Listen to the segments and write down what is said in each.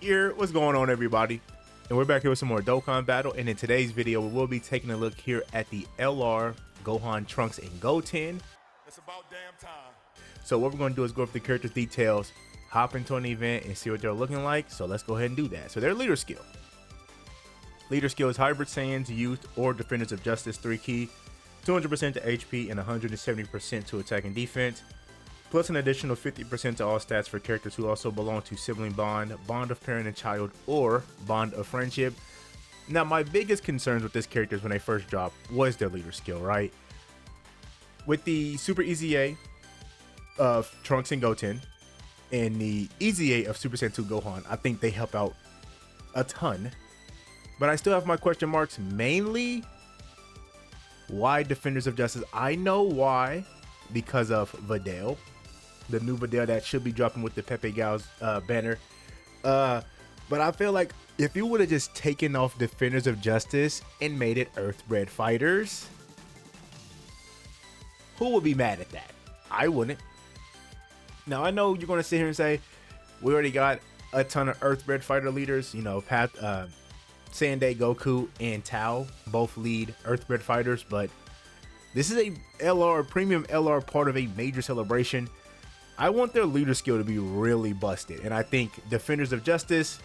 Here, what's going on, everybody? And we're back here with some more Dokkan battle. And in today's video, we will be taking a look here at the LR, Gohan, Trunks, and Goten. It's about damn time. So what we're going to do is go over the characters' details, hop into an event, and see what they're looking like. So let's go ahead and do that. So their leader skill. Leader skill is Hybrid Saiyans, Youth, or Defenders of Justice 3 key, 200% to HP and 170% to attack and defense, plus an additional 50% to all stats for characters who also belong to Sibling Bond, Bond of Parent and Child, or Bond of Friendship. Now, my biggest concerns with this character when they first dropped was their leader skill, right? With the Super Easy A of Trunks and Goten, and the Easy A of Super Saiyan 2 Gohan, I think they help out a ton. But I still have my question marks, mainly why Defenders of Justice? I know why, because of Videl, the new Videl that should be dropping with the Pepe Gao's banner. But I feel like if you would have just taken off Defenders of Justice and made it Earthbred Fighters, who would be mad at that? I wouldn't. Now, I know you're going to sit here and say, we already got a ton of Earthbred Fighter leaders, you know, Sandai, Goku, and Tao both lead Earthbred Fighters, but this is a LR, premium LR, part of a major celebration. I want their leader skill to be really busted, and I think Defenders of Justice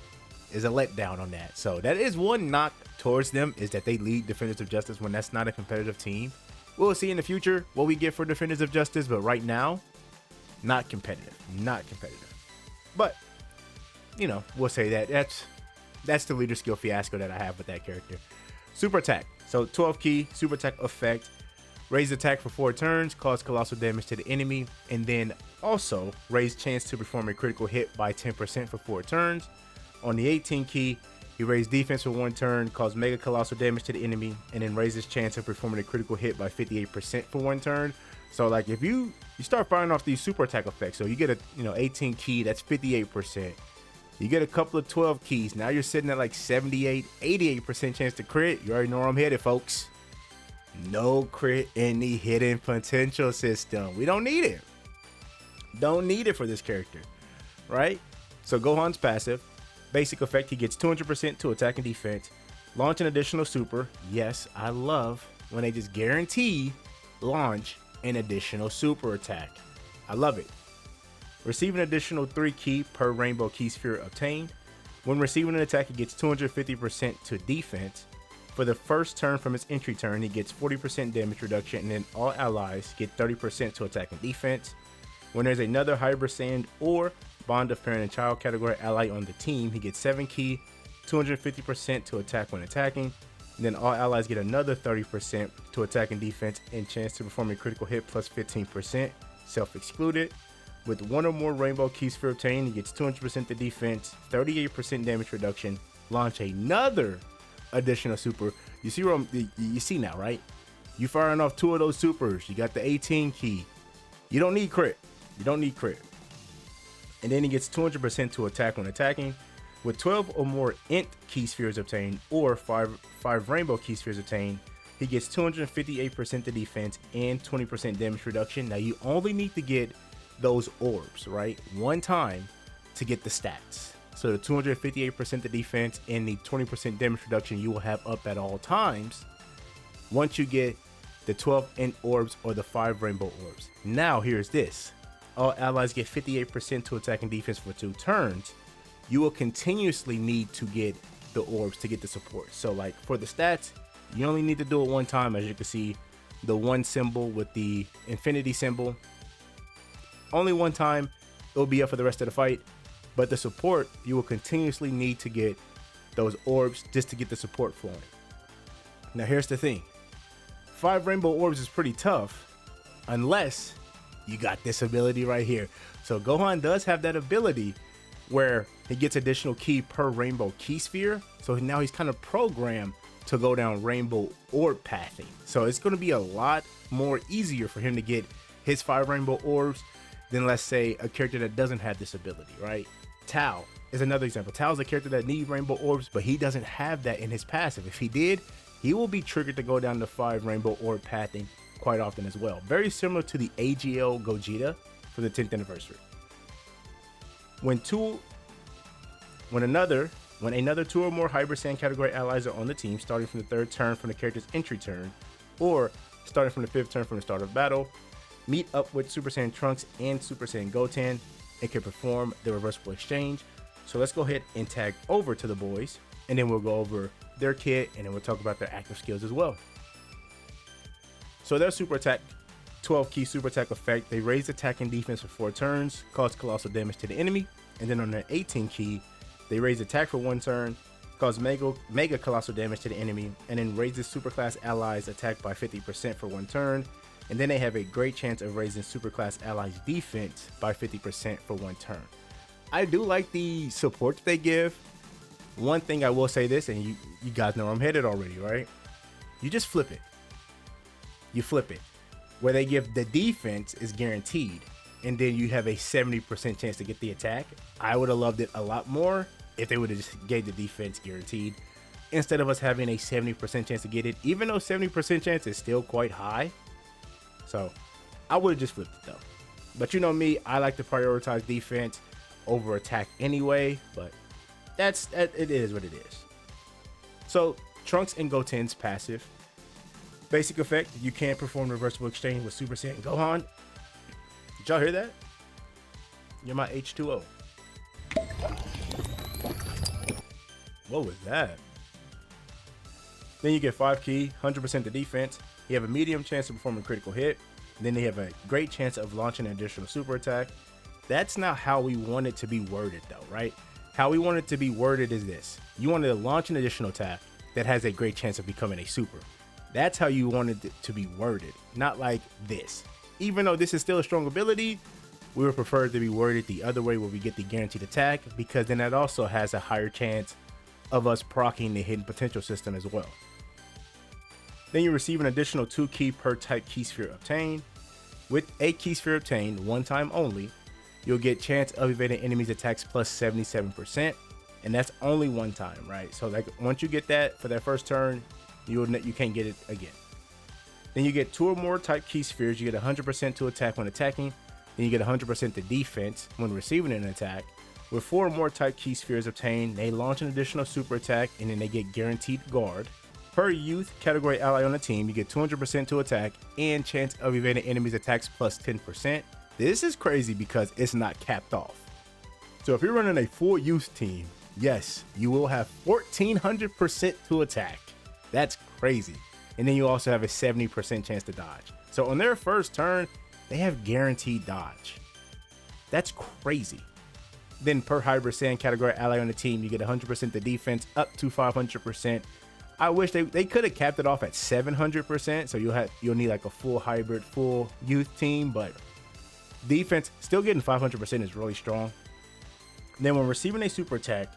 is a letdown on that. So that is one knock towards them, is that they lead Defenders of Justice when that's not a competitive team. We'll see in the future what we get for Defenders of Justice, but right now, not competitive. Not competitive. But, you know, we'll say that. That's the leader skill fiasco that I have with that character. Super attack. So 12 key, super attack effect. Raise attack for 4 turns, cause colossal damage to the enemy, and then also raise chance to perform a critical hit by 10% for 4 turns. On the 18 key, he raised defense for 1 turn, cause mega colossal damage to the enemy, and then raises chance of performing a critical hit by 58% for 1 turn. So like if you start firing off these super attack effects, so you get a 18 key, that's 58%. You get a couple of 12 keys. Now you're sitting at like 78, 88% chance to crit. You already know where I'm headed, folks. No crit in the hidden potential system. We don't need it. Don't need it for this character, right? So Gohan's passive. Basic effect, he gets 200% to attack and defense. Launch an additional super. Yes, I love when they just guarantee launch an additional super attack. I love it. Receive an additional 3 key per rainbow key sphere obtained. When receiving an attack, he gets 250% to defense. For the first turn from his entry turn, he gets 40% damage reduction, and then all allies get 30% to attack and defense. When there's another Hybrid Saiyan or Bond of Parent and Child category ally on the team, he gets 7 key, 250% to attack when attacking. And then all allies get another 30% to attack and defense, and chance to perform a critical hit plus 15%, self-excluded. With 1 or more rainbow key sphere obtained, he gets 200% to defense, 38% damage reduction, launch another additional super. You see where you see now, right? You firing off 2 of those supers. You got the 18 key. You don't need crit. You don't need crit. And then he gets 200% to attack when attacking. With 12 or more int key spheres obtained, or 5 rainbow key spheres obtained, he gets 258% to defense and 20% damage reduction. Now you only need to get those orbs, right, 1 time to get the stats. So the 258% to defense and the 20% damage reduction you will have up at all times once you get the 12 int orbs or the 5 rainbow orbs. Now here's this. All allies get 58% to attack and defense for 2 turns. You will continuously need to get the orbs to get the support. So like for the stats, you only need to do it 1 time. As you can see, the 1 symbol with the infinity symbol, only 1 time, it'll be up for the rest of the fight. But the support, you will continuously need to get those orbs just to get the support flowing. Now here's the thing. 5 rainbow orbs is pretty tough unless you got this ability right here. So Gohan does have that ability where he gets additional key per rainbow key sphere. So now he's kind of programmed to go down rainbow orb pathing. So it's going to be a lot more easier for him to get his 5 rainbow orbs than, let's say, a character that doesn't have this ability, right? Tao is another example. Tao is a character that needs rainbow orbs, but he doesn't have that in his passive. If he did, he will be triggered to go down the 5 rainbow orb pathing quite often as well. Very similar to the AGL Gogeta for the 10th anniversary. When When another 2 or more Hybrid Saiyan category allies are on the team, starting from the 3rd turn from the character's entry turn, or starting from the 5th turn from the start of battle, meet up with Super Saiyan Trunks and Super Saiyan Goten and can perform the reversible exchange. So let's go ahead and tag over to the boys, and then we'll go over their kit, and then we'll talk about their active skills as well. So their super attack, 12 key super attack effect, they raise attack and defense for 4 turns, cause colossal damage to the enemy, and then on their 18 key, they raise attack for 1 turn, cause mega colossal damage to the enemy, and then raises superclass allies attack by 50% for 1 turn, and then they have a great chance of raising superclass allies defense by 50% for 1 turn. I do like the support that they give. One thing I will say this, and you guys know where I'm headed already, right? You just flip it. You flip it. Where they give the defense is guaranteed, and then you have a 70% chance to get the attack. I would have loved it a lot more if they would have just gave the defense guaranteed, instead of us having a 70% chance to get it, even though 70% chance is still quite high. So I would have just flipped it though. But you know me, I like to prioritize defense over attack anyway, but it is what it is. So Trunks and Goten's passive. Basic effect, you can't perform reversible exchange with Super Saiyan Gohan. Did y'all hear that? You're my H2O. What was that? Then you get 5 key, 100% the defense. You have a medium chance of performing a critical hit. Then they have a great chance of launching an additional super attack. That's not how we want it to be worded though, right? How we want it to be worded is this. You want to launch an additional attack that has a great chance of becoming a super. That's how you wanted it to be worded, not like this. Even though this is still a strong ability, we would prefer it to be worded the other way, where we get the guaranteed attack, because then that also has a higher chance of us proccing the hidden potential system as well. Then you receive an additional 2 key per type key sphere obtained. With a key sphere obtained 1 time only, you'll get chance of evading enemies attacks plus 77%, and that's only 1 time, right? So like once you get that for that first turn, you can't get it again. Then you get 2 or more type key spheres. You get 100% to attack when attacking. Then you get 100% to defense when receiving an attack. With 4 or more type key spheres obtained, they launch an additional super attack, and then they get guaranteed guard. Per youth category ally on the team, you get 200% to attack and chance of evading enemies attacks plus 10%. This is crazy because it's not capped off. So if you're running a full youth team, yes, you will have 1400% to attack. That's crazy. And then you also have a 70% chance to dodge. So on their first turn, they have guaranteed dodge. That's crazy. Then per Hybrid Saiyan category ally on the team, you get 100% to defense up to 500%. I wish they could have capped it off at 700%. So you'll need like a full hybrid, full youth team, but defense still getting 500% is really strong. Then when receiving a super attack,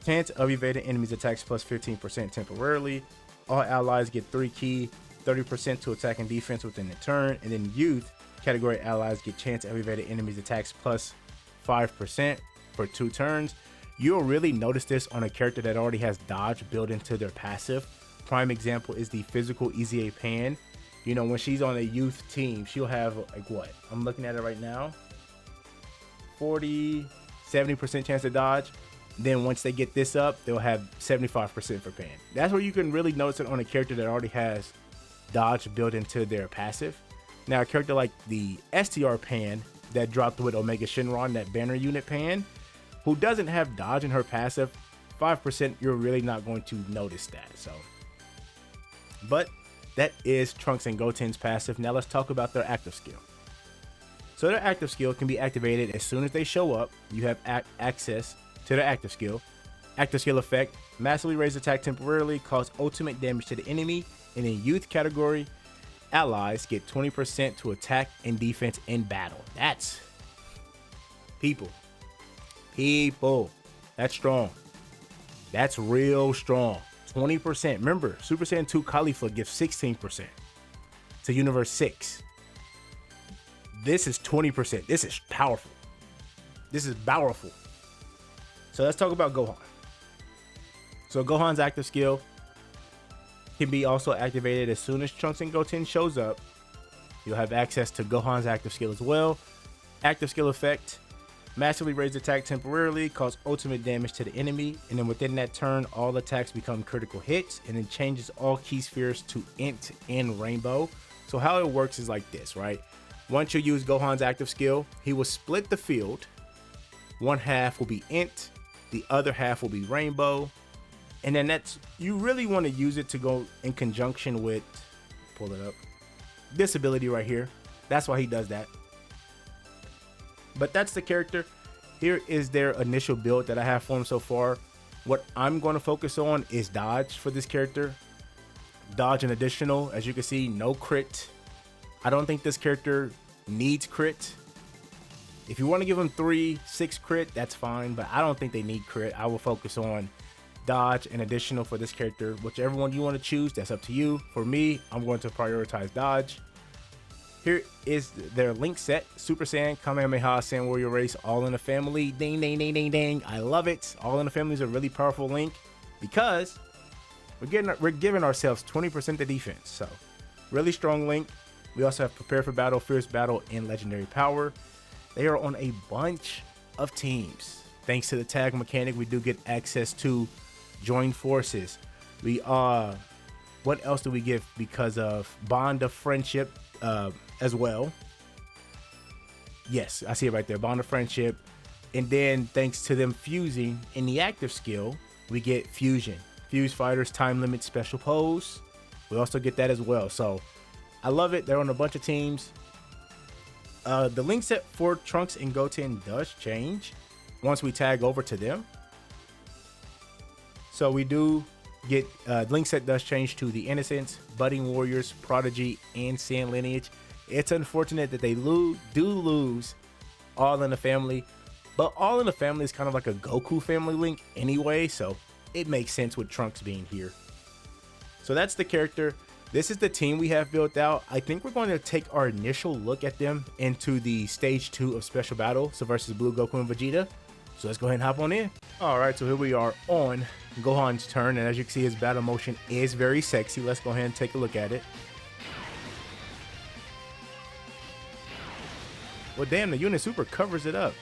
chance of evading enemies attacks plus 15% temporarily. All allies get 3 key, 30% to attack and defense within the turn. And then youth category allies get chance of evading enemies attacks plus 5% for 2 turns. You'll really notice this on a character that already has dodge built into their passive. Prime example is the physical EZA Pan. You know, when she's on a youth team, she'll have like what? I'm looking at it right now. 70% chance to dodge. Then once they get this up, they'll have 75% for Pan. That's where you can really notice it on a character that already has dodge built into their passive. Now a character like the STR Pan that dropped with Omega Shenron, that banner unit Pan, who doesn't have dodge in her passive, 5%, you're really not going to notice that. So, but that is Trunks and Goten's passive. Now let's talk about their active skill. So their active skill can be activated as soon as they show up. You have access to their active skill. Active skill effect, massively raise attack temporarily, cause ultimate damage to the enemy. And in youth category, allies get 20% to attack and defense in battle. That's people. That's strong. That's real strong. 20%. Remember, Super Saiyan 2 Caulifla gives 16% to Universe 6. This is 20%. This is powerful. This is powerful. So let's talk about Gohan. So Gohan's active skill can be also activated as soon as Trunks and Goten shows up. You'll have access to Gohan's active skill as well. Active skill effect, Massively raise attack temporarily, cause ultimate damage to the enemy, and then within that turn, all attacks become critical hits, and then changes all key spheres to int and rainbow. So how it works is like this, right? Once you use Gohan's active skill, he will split the field. One half will be int, the other half will be rainbow, and then you really want to use it to go in conjunction with, pull it up, this ability right here. That's why he does that. But that's the character. Here is their initial build that I have for him so far. What I'm going to focus on is dodge for this character. Dodge and additional, as you can see, no crit. I don't think this character needs crit. If you want to give him 3-6 crit, that's fine, but I don't think they need crit. I will focus on dodge and additional for this character. Whichever one you want to choose, that's up to you. For me, I'm going to prioritize dodge. Here is their link set: Super Saiyan, Kamehameha, Saiyan Warrior Race, all in the family. Ding, ding, ding, ding, ding. I love it. All in the family is a really powerful link because we're giving ourselves 20% the defense. So really strong link. We also have Prepare for Battle, Fierce Battle, and Legendary Power. They are on a bunch of teams. Thanks to the tag mechanic, we do get access to join forces. We what else do we give because of Bond of Friendship as well? Yes, I see it right there, Bond of Friendship. And then thanks to them fusing in the active skill, we get Fusion. Fuse Fighters Time Limit Special Pose. We also get that as well. So I love it. They're on a bunch of teams. The link set for Trunks and Goten does change once we tag over to them. So we do get link set does change to the Innocents, Budding Warriors, Prodigy, and Saiyan Lineage. It's unfortunate that they do lose All in the Family, but All in the Family is kind of like a Goku family link anyway, so it makes sense with Trunks being here. So that's the character. This is the team we have built out. I think we're going to take our initial look at them into the stage 2 of Special Battle, so versus Blue Goku and Vegeta. So let's go ahead and hop on in. All right, so here we are on Gohan's turn, and as you can see, his battle motion is very sexy. Let's go ahead and take a look at it. Well, damn, the Unit Super covers it up.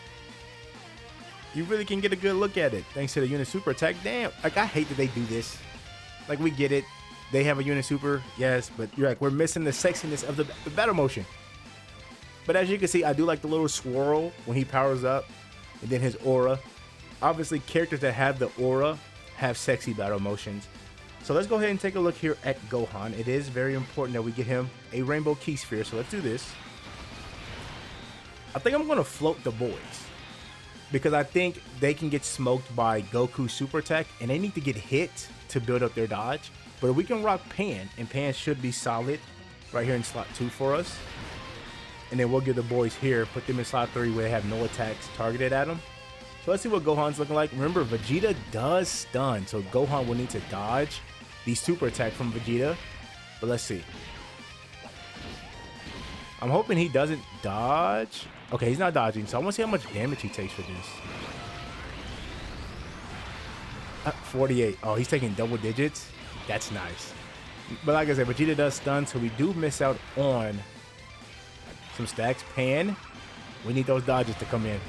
You really can get a good look at it thanks to the Unit Super attack. Damn, like, I hate that they do this. Like, we get it. They have a Unit Super, yes, but you're like, we're missing the sexiness of the battle motion. But as you can see, I do like the little swirl when he powers up, and then his aura. Obviously, characters that have the aura have sexy battle motions. So let's go ahead and take a look here at Gohan. It is very important that we get him a Rainbow Key Sphere, so let's do this. I think I'm going to float the boys because I think they can get smoked by Goku's super attack, and they need to get hit to build up their dodge. But we can rock Pan, and Pan should be solid right here in slot 2 for us. And then we'll give the boys here, put them in slot 3 where they have no attacks targeted at them. So let's see what Gohan's looking like. Remember, Vegeta does stun, so Gohan will need to dodge the super attack from Vegeta. But let's see. I'm hoping he doesn't dodge. Okay, he's not dodging, so I want to see how much damage he takes for this. 48. Oh, he's taking double digits. That's nice. But like I said, Vegeta does stun, so we do miss out on some stacks. Pan, we need those dodges to come in.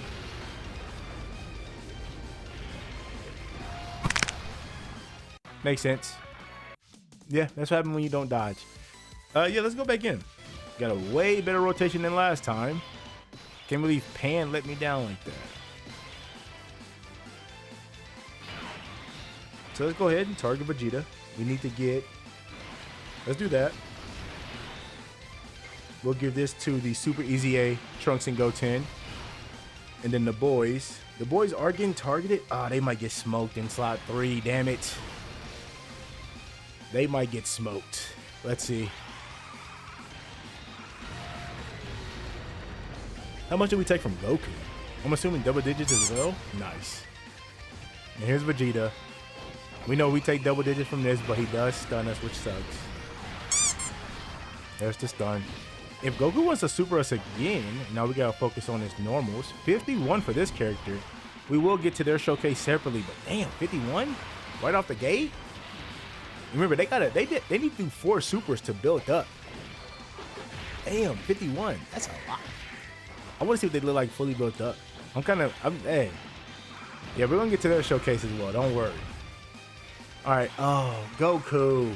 Makes sense. Yeah, that's what happens when you don't dodge. Yeah, let's go back in. Got a way better rotation than last time. Can't believe Pan let me down like that. So let's go ahead and target Vegeta. We need to get, let's do that. We'll give this to the Super Easy A, Trunks and Goten. And then the boys are getting targeted. Ah, they might get smoked in slot 3, damn it. They might get smoked. Let's see. How much did we take from Goku? I'm assuming double digits as well. Nice. And here's Vegeta. We know we take double digits from this, but he does stun us, which sucks. There's the stun. If Goku wants to super us again, now we gotta focus on his normals. 51 for this character. We will get to their showcase separately, but damn, 51 right off the gate. Remember, they need to do 4 supers to build up. Damn, 51. That's a lot. I want to see what they look like fully built up. Hey. Yeah, we're gonna get to their showcase as well. Don't worry. All right. Oh, Goku.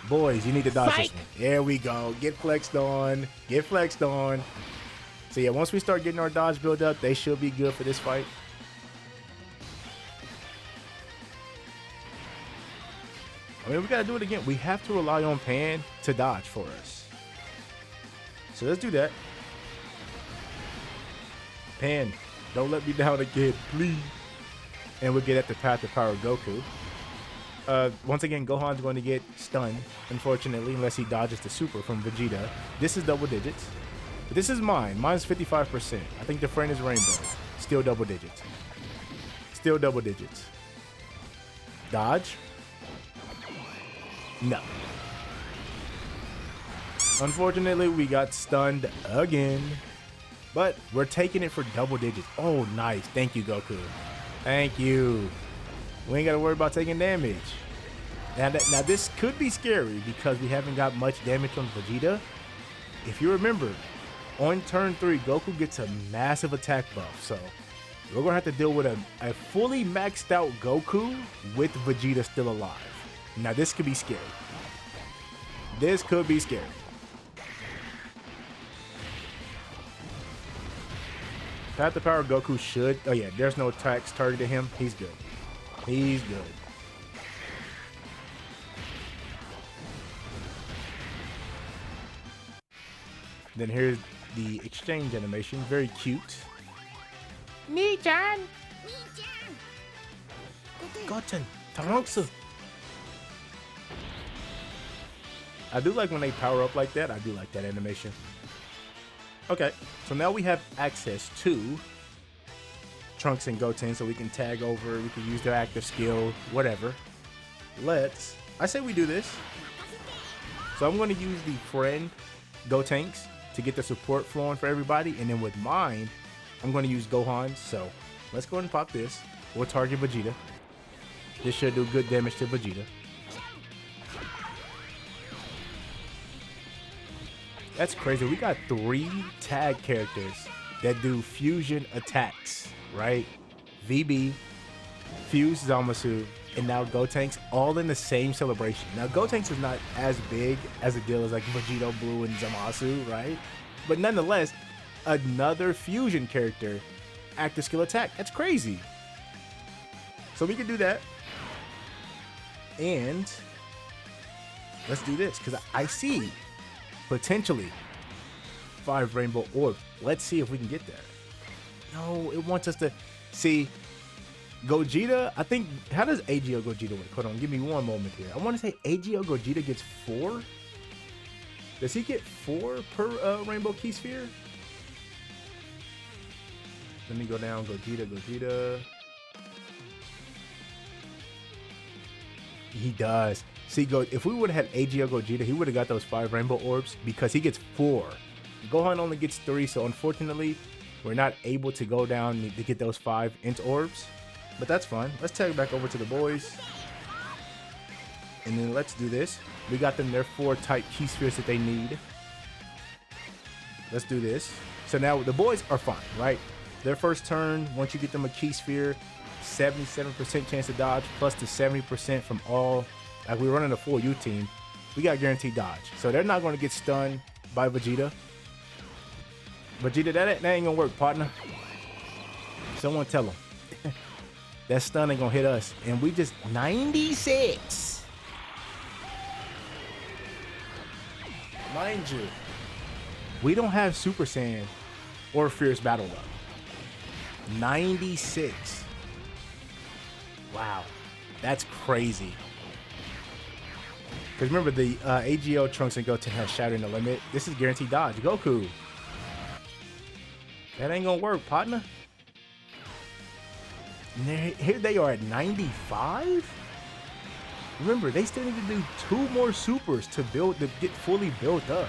Boys, you need to dodge this one. There we go. Get flexed on. Get flexed on. So yeah, once we start getting our dodge build up, they should be good for this fight. I mean, we gotta do it again. We have to rely on Pan to dodge for us. So let's do that. Pan, don't let me down again, please. And we'll get at the path of power Goku. Once again, Gohan's going to get stunned, unfortunately, unless he dodges the super from Vegeta. This is double digits. But this is mine. Mine's 55%. I think the friend is Rainbow. Still double digits. Still double digits. Dodge? No. Unfortunately, we got stunned again. But we're taking it for double digits. Oh, nice. Thank you, Goku. Thank you. We ain't got to worry about taking damage. Now this could be scary because we haven't got much damage from Vegeta. If you remember, on turn 3, Goku gets a massive attack buff. So we're going to have to deal with a fully maxed out Goku with Vegeta still alive. Now this could be scary. This could be scary. Path to power Goku should. Oh yeah, there's no attacks targeted him. He's good. He's good. Then here's the exchange animation. Very cute. Ni-chan! GOTEN. TRUNKS. I do like when they power up like that. I do like that animation. Okay, so now we have access to Trunks and Goten, so we can tag over, we can use their active skill, whatever. I say we do this. So I'm going to use the friend Gotenks to get the support flowing for everybody, and then with mine, I'm going to use Gohan. So let's go ahead and pop this. We'll target Vegeta. This should do good damage to Vegeta. That's crazy. We got 3 tag characters that do fusion attacks, right? VB, Fuse Zamasu, and now Gotenks all in the same celebration. Now Gotenks is not as big as a deal as like Vegito Blue and Zamasu, right? But nonetheless, another fusion character, active skill attack. That's crazy. So we can do that. And let's do this because I see potentially 5 rainbow orbs. Let's see if we can get there. No, it wants us to see Gogeta. I think, how does AGO Gogeta work? Hold on, give me one moment here. I want to say AGO Gogeta gets 4. Does he get 4 per rainbow key sphere? Let me go down. Gogeta. He does. See, if we would have had AGO Gogeta, he would have got those 5 rainbow orbs because he gets 4. Gohan only gets 3, so unfortunately, we're not able to go down to get those 5 int orbs. But that's fine. Let's tag back over to the boys. And then let's do this. We got them their 4 type key spheres that they need. Let's do this. So now the boys are fine, right? Their first turn, once you get them a key sphere, 77% chance to dodge, plus the 70% from all. Like we're running a full U team, we got guaranteed dodge. So they're not going to get stunned by Vegeta. Vegeta, that ain't going to work, partner. Someone tell him. That stun ain't going to hit us. And we just 96. Mind you, we don't have Super Saiyan or Fierce Battle up. 96. Wow. That's crazy. Because remember, the AGO Trunks and Goten has Shattering the Limit. This is guaranteed dodge. Goku. That ain't gonna work, partner. Here they are at 95? Remember, they still need to do 2 more supers to get fully built up.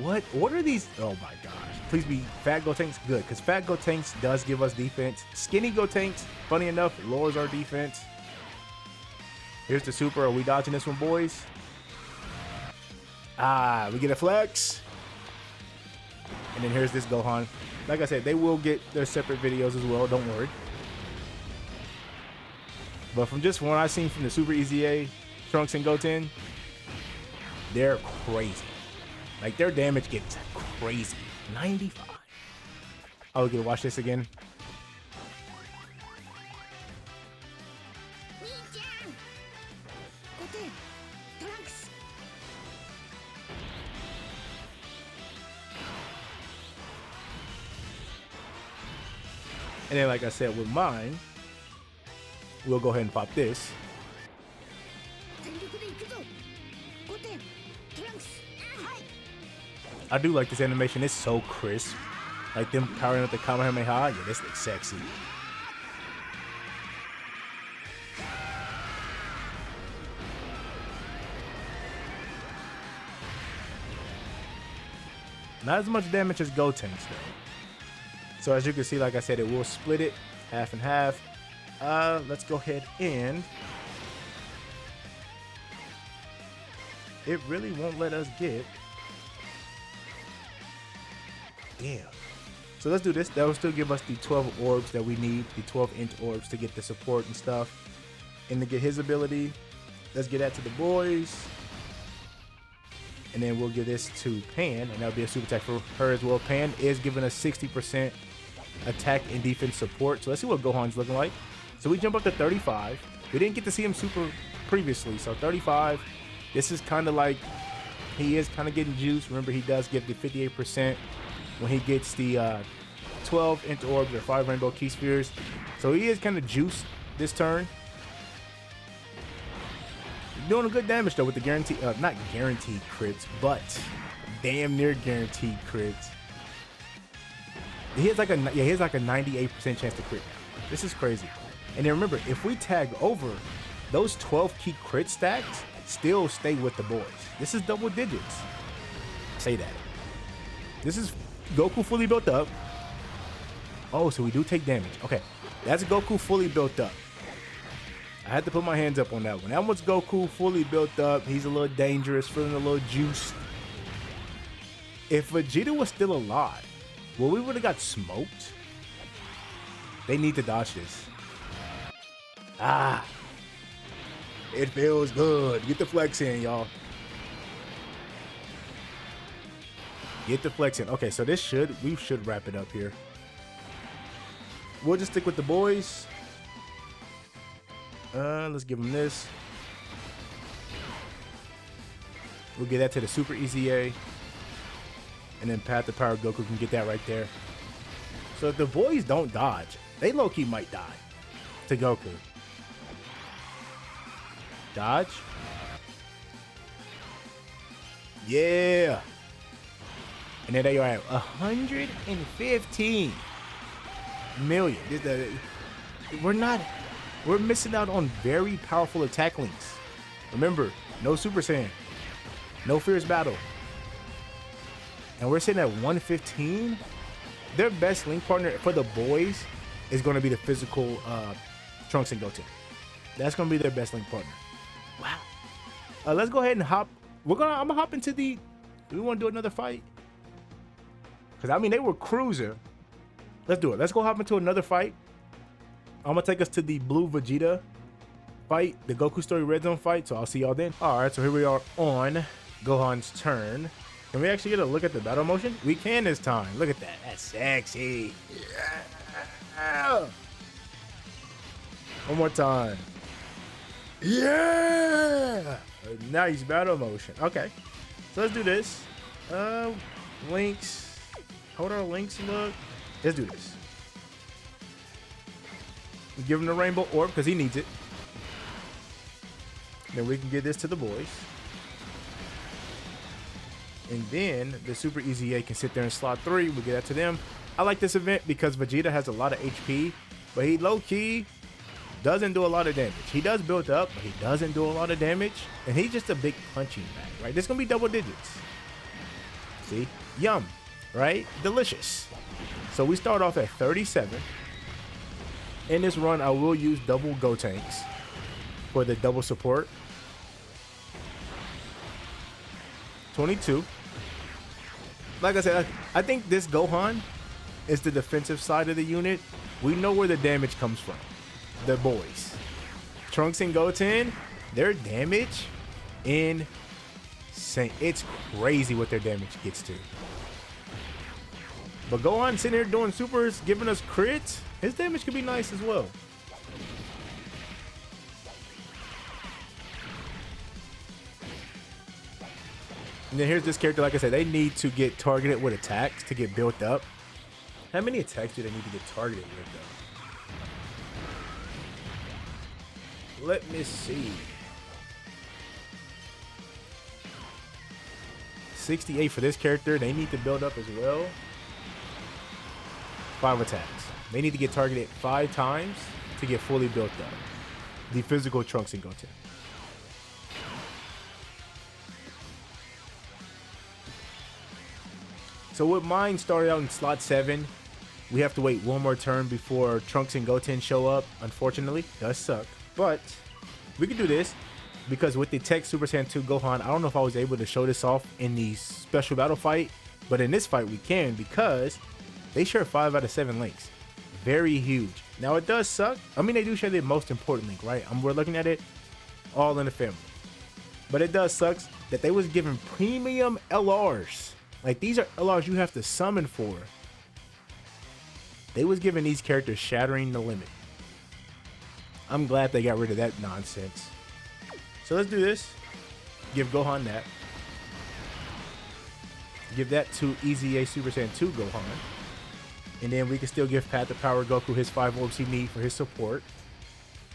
What are these? Oh my gosh. Please be Fat Gotenks. Good, because Fat Gotenks does give us defense. Skinny Gotenks, funny enough, lowers our defense. Here's the super. Are we dodging this one, boys? Ah, we get a flex. And then here's this Gohan. Like I said, they will get their separate videos as well. Don't worry. But from just what I've seen from the Super Easy A, Trunks and Goten, they're crazy. Like, their damage gets crazy. 95. I'll get to watch this again. GOTEN, TRUNKS. And then, like I said, with mine, we'll go ahead and pop this. 全力で行くぞ。GOTEN, TRUNKS. はい。 I do like this animation. It's so crisp. Like them powering up the Kamehameha. Yeah, this looks sexy. Not as much damage as Goten's though. So as you can see, like I said, it will split it half and half. Let's go ahead and it really won't let us get. Damn. So let's do this. That will still give us the 12 orbs that we need, the 12-inch orbs to get the support and stuff. And to get his ability, let's get that to the boys. And then we'll give this to Pan, and that'll be a super attack for her as well. Pan is giving us 60% attack and defense support. So let's see what Gohan's looking like. So we jump up to 35. We didn't get to see him super previously, so 35. This is kind of like, he is kind of getting juice. Remember, he does give the 58% when he gets the 12-inch orbs or 5 rainbow key spheres. So he is kind of juiced this turn. Doing a good damage though with the guarantee, not guaranteed crits, but damn near guaranteed crits. He has like a 98% chance to crit now. This is crazy. And then remember, if we tag over, those 12 key crit stacks still stay with the boys. This is double digits. Say that. This is Goku fully built up. Oh, so we do take damage. Okay, that's Goku fully built up. I had to put my hands up on that one. That one's Goku fully built up. He's a little dangerous, feeling a little juiced. If Vegeta was still alive, well, we would have got smoked. They need to dodge this. Ah. It feels good. Get the flex in, y'all. Get the flex in. Okay, so we should wrap it up here. We'll just stick with the boys. Let's give them this. We'll get that to the Super Easy A. And then Path to Power Goku can get that right there. So if the boys don't dodge, they low-key might die to Goku. Dodge. Yeah. And then they are at 115 million. We're missing out on very powerful attack links. Remember, no Super Saiyan, no Fierce Battle. And we're sitting at 115. Their best link partner for the boys is going to be the physical Trunks and Goten. That's going to be their best link partner. Wow. Let's go ahead and hop. I'm gonna hop into the. Do we want to do another fight? Because I mean, they were cruising. Let's do it. Let's go hop into another fight. I'm gonna take us to the Blue Vegeta fight, the Goku Story Red Zone fight. So I'll see y'all then. All right, so here we are on Gohan's turn. Can we actually get a look at the battle motion? We can this time. Look at that. That's sexy. Yeah. One more time. Yeah. Nice battle motion. Okay, so let's do this. Links. How would our links look? Let's do this. Give him the rainbow orb because he needs it. Then we can give this to the boys. And then the Super Easy A can sit there in slot 3. We'll get that to them. I like this event because Vegeta has a lot of HP, but he low-key doesn't do a lot of damage. He does build up, but he doesn't do a lot of damage. And he's just a big punching bag, right? This is going to be double digits. See? Yum, right? Delicious. So we start off at 37. In this run, I will use double Gotenks for the double support. 22. like I said, I think this Gohan is the defensive side of the unit. We know where the damage comes from. The boys. Trunks and Goten, their damage insane. It's crazy what their damage gets to. But Gohan sitting here doing supers, giving us crits. His damage could be nice as well. And then here's this character, like I said, they need to get targeted with attacks to get built up. How many attacks do they need to get targeted with, though? Let me see. 68 for this character. They need to build up as well. 5 attacks. They need to get targeted 5 times to get fully built up. The physical Trunks and Goten. So with mine started out in slot 7, we have to wait one more turn before Trunks and Goten show up. Unfortunately, does suck. But we can do this because with the Tech Super Saiyan 2 Gohan, I don't know if I was able to show this off in the special battle fight, but in this fight we can because they share 5 out of 7 links. Very huge. Now it does suck. I mean, they do share the most important link, right? We're looking at it all in the family. But it does suck that they was given premium LRs. Like, these are LRs you have to summon for. They was giving these characters shattering the limit. I'm glad they got rid of that nonsense. So let's do this. Give Gohan that. Give that to EZA Super Saiyan 2 Gohan. And then we can still give Path to Power Goku his 5 orbs he needs for his support.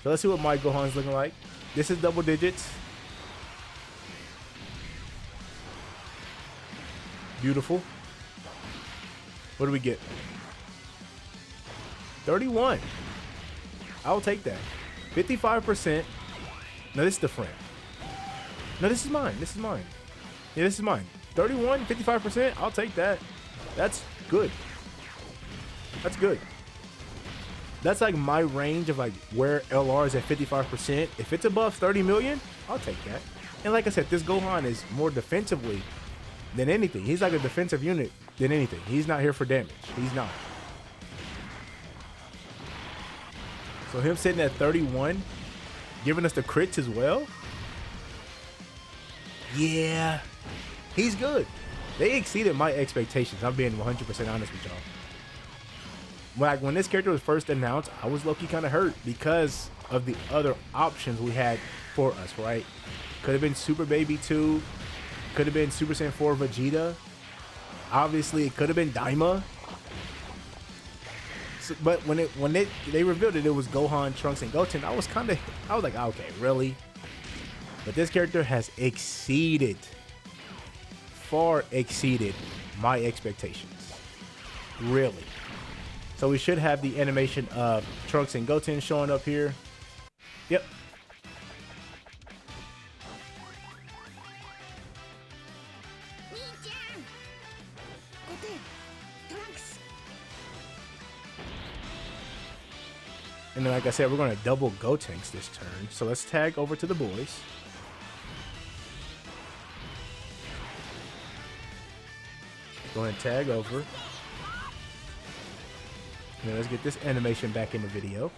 So let's see what my Gohan's looking like. This is double digits. Beautiful. What do we get? 31. I'll take that. 55%. No, this is the friend. No, this is mine. This is mine. Yeah, this is mine. 31, 55%. I'll take that. That's good. That's good. That's like my range of like where LR is at 55%. If it's above 30 million, I'll take that. And like I said, this Gohan is more defensively than anything. He's like a defensive unit than anything. He's not here for damage. He's not. So him sitting at 31, giving us the crits as well. Yeah, he's good. They exceeded my expectations. I'm being 100% honest with y'all. Like when this character was first announced, I was low-key kind of hurt because of the other options we had for us, right? Could have been Super Baby 2. Could have been Super Saiyan 4 Vegeta. Obviously, it could have been Daima. So, but when they revealed it was Gohan, Trunks, and Goten, I was like, okay, really? But this character has far exceeded my expectations. Really. So we should have the animation of Trunks and Goten showing up here. Yep. And then, like I said, we're going to double Gotenks this turn. So let's tag over to the boys. Go ahead and tag over. And then let's get this animation back in the video.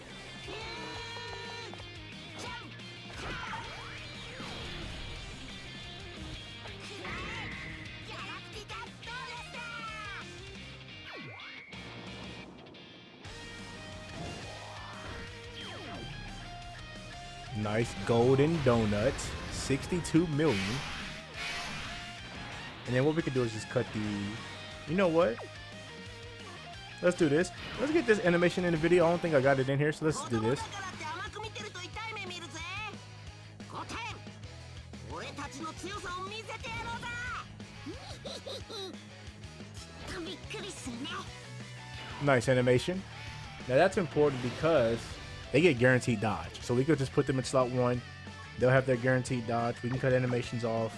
Nice golden donuts, 62 million. And then what we can do is just cut the, you know what? Let's do this. Let's get this animation in the video. I don't think I got it in here, so let's do this. Nice animation. Now that's important because they get guaranteed dodge. So we could just put them in slot 1. They'll have their guaranteed dodge. We can cut animations off.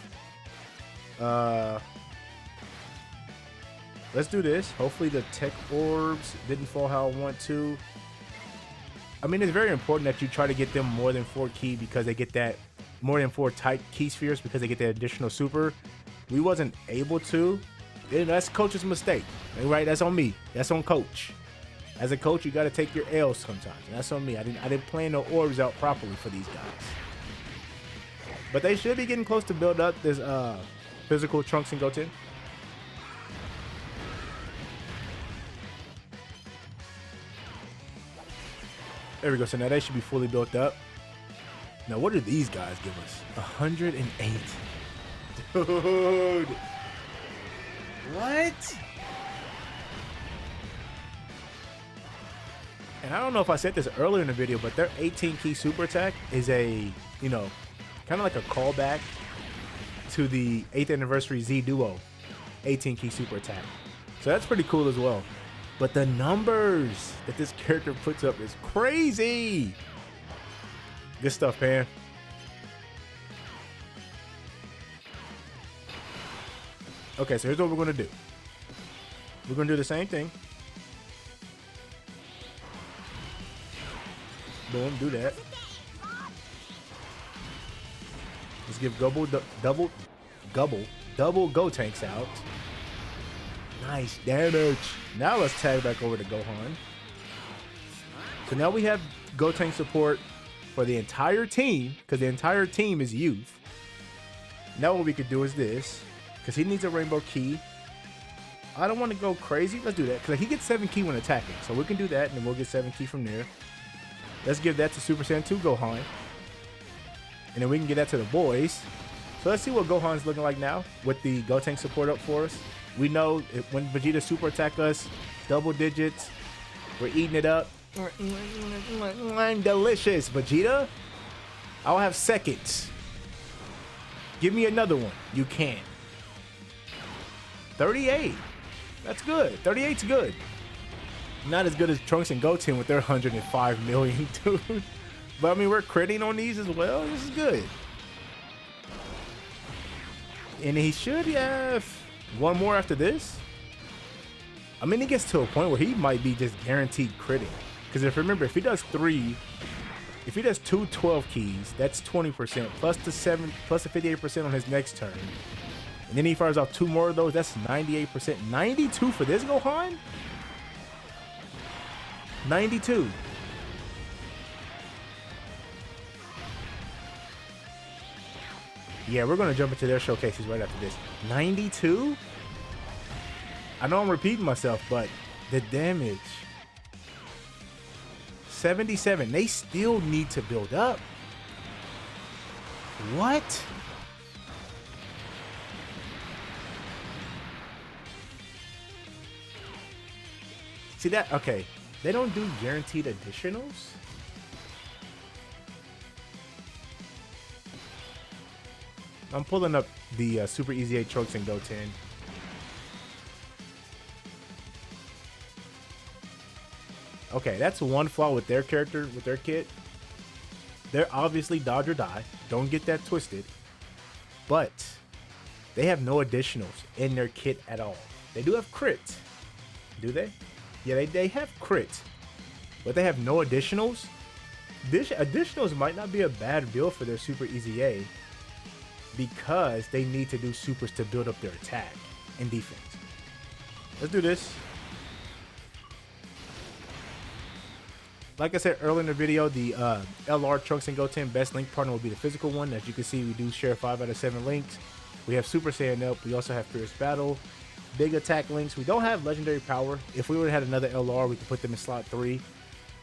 Let's do this. Hopefully the tech orbs didn't fall how I want to. I mean, it's very important that you try to get them more than 4 key because they get that more than 4 tight key spheres because they get that additional super. We wasn't able to You know, that's coach's mistake. Right? That's on me. That's on coach. As a coach, you got to take your L's sometimes. And that's on me. I didn't plan no orbs out properly for these guys. But they should be getting close to build up this physical Trunks and Goten. There we go. So now they should be fully built up. Now, what do these guys give us? 108. Dude. What? And I don't know if I said this earlier in the video, but their 18 key super attack is a, you know, kind of like a callback to the 8th anniversary Z Duo 18 key super attack. So that's pretty cool as well. But the numbers that this character puts up is crazy. Good stuff, man. Okay, so here's what we're going to do. We're going to do the same thing. Boom, do that. Let's give double go tanks out. Nice damage. Now let's tag back over to Gohan. So now we have Goten support for the entire team, because the entire team is youth. Now what we could do is this, because he needs a rainbow key. I don't want to go crazy. Let's do that, because he gets 7 key when attacking. So we can do that, and then we'll get 7 key from there. Let's give that to Super Saiyan 2 Gohan. And then we can get that to the boys. So let's see what Gohan's looking like now with the Goten support up for us. We know when Vegeta super attack us, double digits, we're eating it up. Delicious. Vegeta, I'll have seconds. Give me another one. You can. 38. That's good. 38's good. Not as good as Trunks and Goten with their 105 million, dude. But I mean, we're critting on these as well. This is good. And he should have one more after this. I mean, he gets to a point where he might be just guaranteed critting. Because if remember, if he does 2 12 keys, that's 20% plus the 58% on his next turn. And then he fires off 2 more of those, that's 98%. 92 for this Gohan? 92. Yeah, we're going to jump into their showcases right after this. 92? I know I'm repeating myself, but the damage. 77. They still need to build up. What? See that? Okay. They don't do guaranteed additionals? I'm pulling up the Super Easy 8 Trunks and Goten. Okay, that's one flaw with their character, with their kit. They're obviously dodge or die. Don't get that twisted. But they have no additionals in their kit at all. They do have crit. Do they? Yeah, they have crit. But they have no additionals. Additionals might not be a bad build for their Super Easy A, because they need to do supers to build up their attack and defense. Let's do this. Like I said earlier in the video, the LR Trunks and Goten best link partner will be the physical one. As you can see, we do share 5 out of 7 links. We have Super Saiyan up. We also have Fierce Battle, big attack links. We don't have legendary power. If we would have had another LR, we could put them in slot 3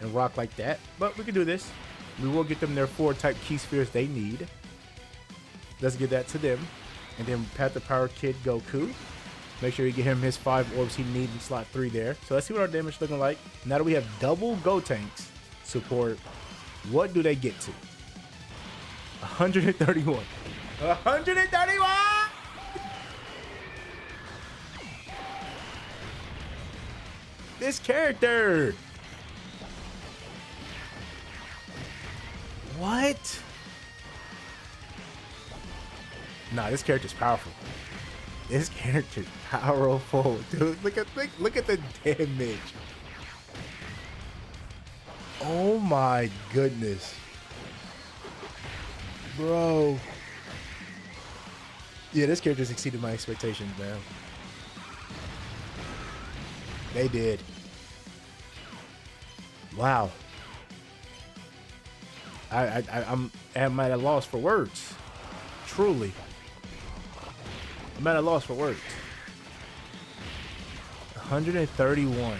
and rock like that. But we can do this. We will get them their 4 type key spheres they need. Let's give that to them. And then Path of Power Kid Goku. Make sure you get him his 5 orbs he needs in slot 3 there. So let's see what our damage is looking like. Now that we have double Gotenks support, what do they get to? 131. 131! This character! What? Nah, this character's powerful. This character's powerful, dude. Look at the damage. Oh my goodness, bro. Yeah, this character's exceeded my expectations, man. They did. Wow. I'm at a loss for words. Truly. I'm at a loss for words. 131.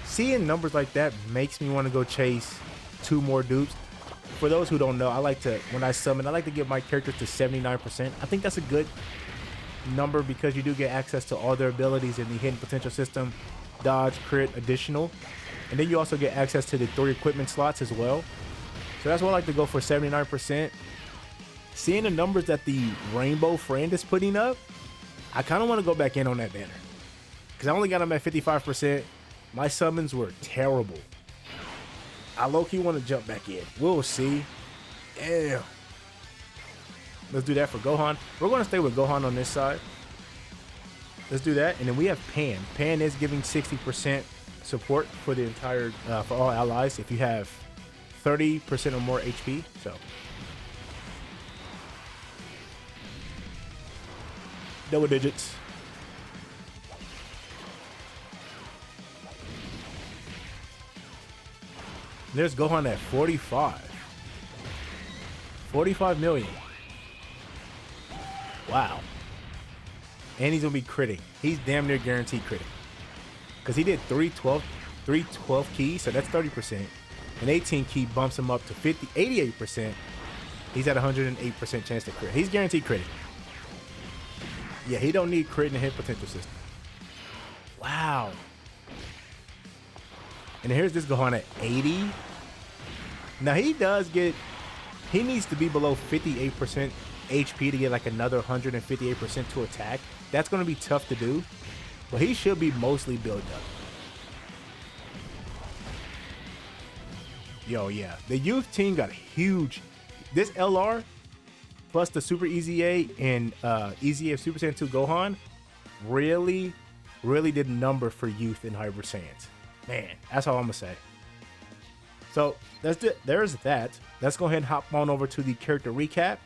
Seeing numbers like that makes me want to go chase 2 more dupes. For those who don't know, I like to, when I summon, I like to get my character to 79%. I think that's a good number because you do get access to all their abilities in the hidden potential system, dodge, crit, additional. And then you also get access to the 3 equipment slots as well. So that's why I like to go for 79%. Seeing the numbers that the Rainbow Friend is putting up, I kind of want to go back in on that banner. Because I only got him at 55%. My summons were terrible. I low-key want to jump back in. We'll see. Damn. Let's do that for Gohan. We're going to stay with Gohan on this side. Let's do that. And then we have Pan. Pan is giving 60% support for the entire, for all allies if you have 30% or more HP. So double digits. There's Gohan at 45. 45 million. Wow. And he's gonna be critting. He's damn near guaranteed critting. Because he did 312 keys, so that's 30%. An 18 key bumps him up to 88%. He's at 108% chance to crit. He's guaranteed critting. Yeah, he don't need crit in the hit potential system. Wow. And here's this Gohan at 80. Now he needs to be below 58% HP to get like another 158% to attack. That's going to be tough to do, but he should be mostly built up. Yo, yeah. The youth team got huge. This LR plus the Super EZA and EZA Super Saiyan 2 Gohan really did number for youth in Hyper Saiyans. Man, that's all I'm gonna say. So there's that. Let's go ahead and hop on over to the character recap,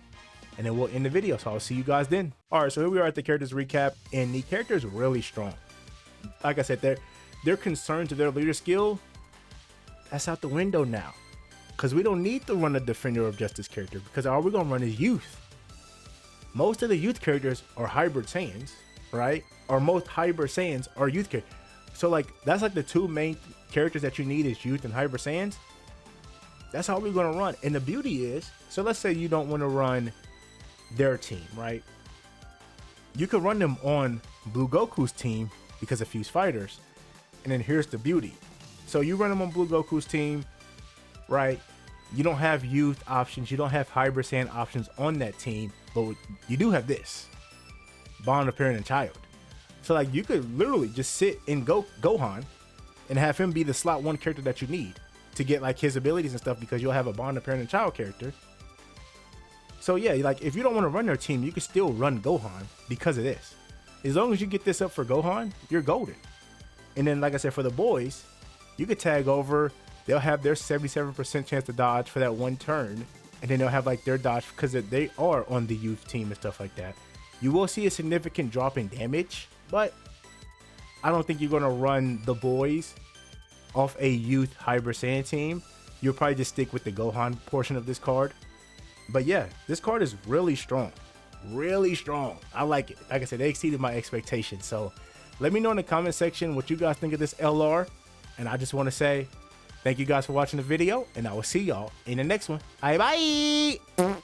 and then we'll end the video. So I'll see you guys then. All right, so here we are at the characters recap, and the character is really strong. Like I said, their concerns of their leader skill, that's out the window now, because we don't need to run a Defender of Justice character, because all we're gonna run is youth. Most of the youth characters are hybrid Saiyans, right? Or most hybrid Saiyans are youth characters. So like that's like the 2 main characters that you need is youth and hybrid Saiyans. That's how we're gonna run. And the beauty is, so let's say you don't want to run their team, right? You could run them on Blue Goku's team because of Fuse Fighters. And then here's the beauty. So you run them on Blue Goku's team, right? You don't have youth options. You don't have hybrid Saiyan options on that team, but you do have this bond of parent and child. So like you could literally just sit in Gohan and have him be the slot 1 character that you need to get like his abilities and stuff, because you'll have a bond of parent and child character. So yeah, like if you don't want to run their team, you can still run Gohan because of this. As long as you get this up for Gohan, you're golden. And then like I said, for the boys, you could tag over. They'll have their 77% chance to dodge for that 1 turn, and then they'll have like their dodge because they are on the youth team and stuff like that. You will see a significant drop in damage, but I don't think you're going to run the boys off a youth hybrid Saiyan team. You'll probably just stick with the Gohan portion of this card. But yeah, this card is really strong. Really strong. I like it. Like I said, they exceeded my expectations. So let me know in the comment section what you guys think of this LR. And I just want to say thank you guys for watching the video, and I will see y'all in the next one. Bye bye.